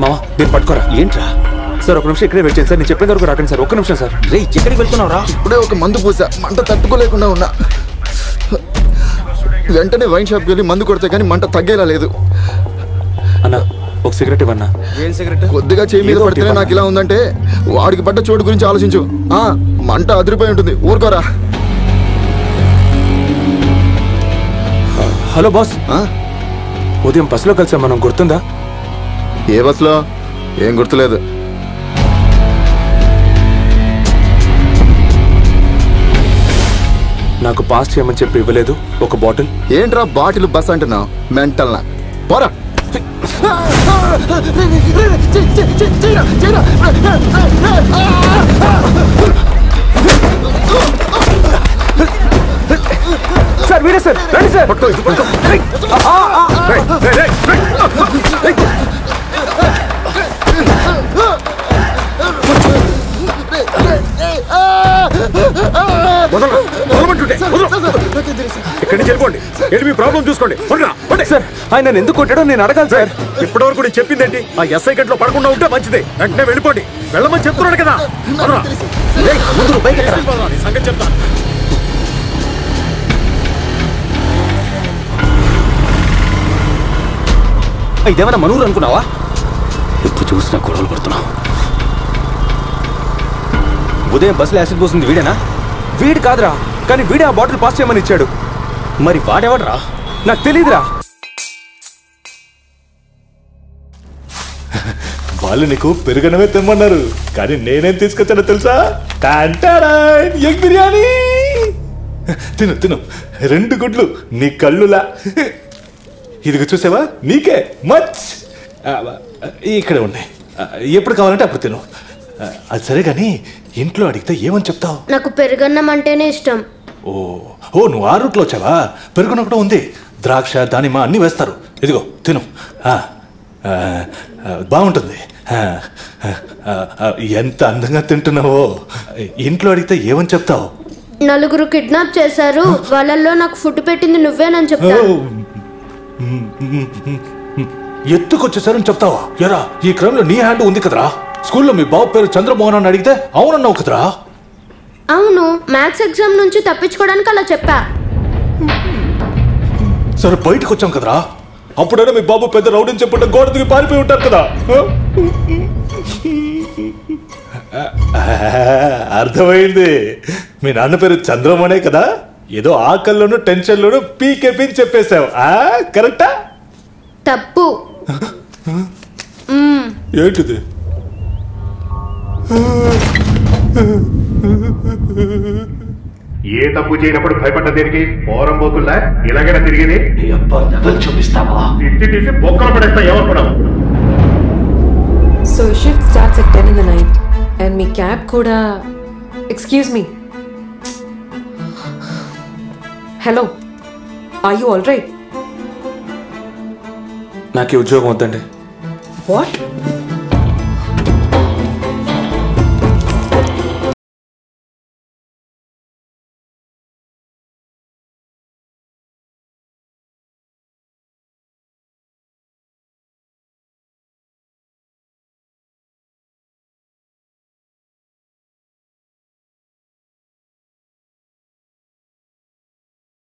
మామ నేను పట్టుకోరా. ఏంట్రా సార్? ఒక నిమిషం ఇక్కడే వెయిట్ చేయండి సార్. నేను చెప్పేంత వరకు రాకండి సార్. ఒక్క నిమిషం సార్. రే ఎక్కడికి వెళ్తున్నావు రా? ఇప్పుడే ఒక మందు పూసా, మంట తట్టుకోలేకుండా ఉన్నా. వెంటనే వైన్ షాప్కి వెళ్ళి మందు కొడితే కానీ మంట తగ్గేలా లేదు. అన్నా ఒక సిగరెట్ ఇవ్వన్నా. ఏం సిగరెట్? కొద్దిగా చేయి మీద పడితేనే నాకు ఇలా ఉందంటే వాడికి పడ్డ చోటు గురించి ఆలోచించు. మంట అదిరిపోయి ఉంటుంది, ఊరుకోరా. హలో బాస్, ఉదయం బస్సులో కలిసాం మనం, గుర్తుందా? ఏ బస్సులో? ఏం గుర్తులేదు. నాకు పాస్ చేయమని చెప్పి ఇవ్వలేదు ఒక బాటిల్. ఏంట్రా బాటిల్ బస్ అంటున్నావు? మెంటల్ నా పోరా. సార్ వీరే సార్, రండి సార్. ఇక్కడి నుంచి వెళ్ళిపోండి. వెళ్ళి మీ ప్రాబ్లం చూసుకోండి. సార్ ఆయన ఎందుకు కొట్టాడో నేను అడగాలి సార్. ఇప్పటివరకు నేను చెప్పిందేంటి? ఆ ఎస్ఐ గంటలో పడకుండా ఉంటే మంచిదే. వెంటనే వెళ్ళిపోండి. వెళ్ళమని చెప్తున్నాడు కదా. సంగతి చెప్తా. ఇదేమైనా మనూరు అనుకున్నావా? ఇప్పుడు చూసినా గొడవలు పడుతున్నావు. ఉదయం బస్సులో యాసిడ్ పోసింది వీడేనా? వీడు కాదురా, కానీ వీడే ఆ బాటిల్ పాస్ చేయమని ఇచ్చాడు. మరి వాడెవడరా? నాకు తెలీదురా. వాళ్ళు నీకు పెరుగనమే తెమ్మన్నారు, కానీ నేనేం తీసుకొచ్చానో తెలుసా? ఎగ్ బిర్యానీ. తిను తిను, 2 గుడ్లు నీ కళ్ళులా. ఇదిగో చూసావా, నీకే మచ్. ఇక్కడే ఉన్నాయి, ఎప్పుడు కావాలంటే అప్పుడు తిను. అది సరే కానీ ఇంట్లో అడిగితే ఏమని చెప్తావు? నాకు పెరుగన్నం అంటేనే ఇష్టం. ఓ నువ్వు ఆ రూట్లో వచ్చావా? పెరుగున కూడా ఉంది, ద్రాక్ష దానిమ్మ అన్నీ వేస్తారు. ఇదిగో తిను, బాగుంటుంది. ఎంత అందంగా తింటున్నావో. ఇంట్లో అడిగితే ఏమని చెప్తావు? 4 కిడ్నాప్ చేశారు, వాళ్ళల్లో నాకు ఫుడ్ పెట్టింది నువ్వేనని చెప్తావు. ఎత్తుకొచ్చేసారని చెప్తావా? ఎరా ఈ క్రమంలో నీ హ్యాండ్ ఉంది కదరా. స్కూల్లో మీ బాబు పేరు చంద్రమోహన్ అని అడిగితే అవునన్నావు కదరా. అవును, మ్యాథ్స్ ఎగ్జామ్ నుంచి తప్పించుకోవడానికి అలా చెప్పా. సరే బయటకు వచ్చాం కదరా, అప్పుడైనా మీ బాబు పెద్ద రౌడీని చెప్పుంటే గోడ దిగి పారిపోయి ఉంటారు కదా. అర్థమైంది, మీ నాన్న పేరు చంద్రమోహనే కదా. ఏదో ఆకల్లోనూ టెన్షన్లోనూ పీకే చెప్పేశావు. కరెక్టా? తప్పు. ఏంటిది? ఏ తప్పు చేయనప్పుడు భయపడ్డ దేనికి? పోరం పోకుండా ఇలాగైనా తిరిగేది. చూపిస్తావా? తిట్టి తీసి బొక్కలు పడేస్తా. ఎవరు పడవు. So shift starts at 10 in the night and me cab kuda. Excuse me. Hello. Are you all right? నాకు ఉద్యోగం వద్దండి. What?